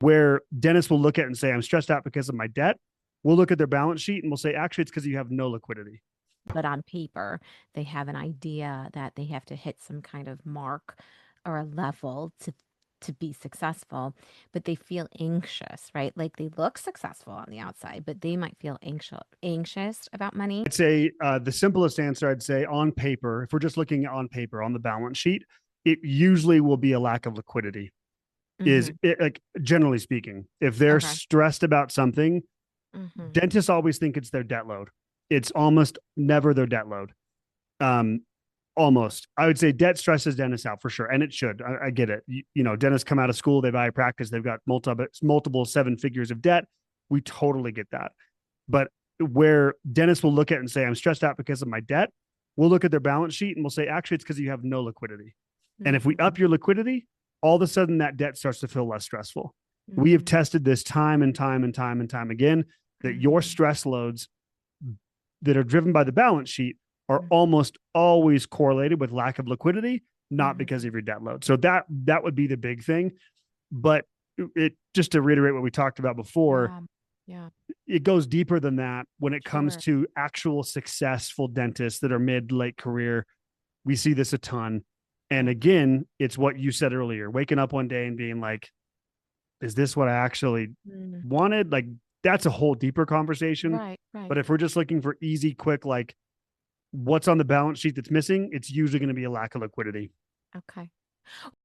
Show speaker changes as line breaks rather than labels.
Where dentists will look at it and say, I'm stressed out because of my debt. We'll look at their balance sheet and we'll say, actually, it's because you have no liquidity.
But on paper, they have an idea that they have to hit some kind of mark or a level to be successful, but they feel anxious, right? Like they look successful on the outside, but they might feel anxious about money.
I'd say the simplest answer, I'd say on paper, if we're just looking on paper on the balance sheet, it usually will be a lack of liquidity. Is
Hmm.
it, like generally speaking, if they're
Okay.
stressed about something,
Hmm.
dentists always think it's their debt load. It's almost never their debt load. Um, Almost, I would say debt stresses dentists out for sure, and it should. I get it. Dentists come out of school, they buy a practice, they've got multiple seven figures of debt. We totally get that. But where dentists will look at it and say, I'm stressed out because of my debt, we'll look at their balance sheet and we'll say, actually, it's because you have no liquidity. And if we
Hmm.
up your liquidity, all of a sudden that debt starts to feel less stressful. We have
Hmm.
tested this time and time and time and time again that your
Hmm.
stress loads that are driven by the balance sheet are
Hmm.
almost always correlated with lack of liquidity, not because
Hmm.
of your debt load. So that would be the big thing. But it just to reiterate what we talked about before,
Yeah. Yeah.
it goes deeper than that when it comes
Sure.
to actual successful dentists that are mid late career. We see this a ton. And
Yeah.
again, it's what you said earlier, waking up one day and being like, is this what I actually
Mm.
wanted? Like, that's a whole deeper conversation.
Right. Right.
But if we're just looking for easy, quick, like what's on the balance sheet that's missing, it's usually going to be a lack of liquidity.
Okay.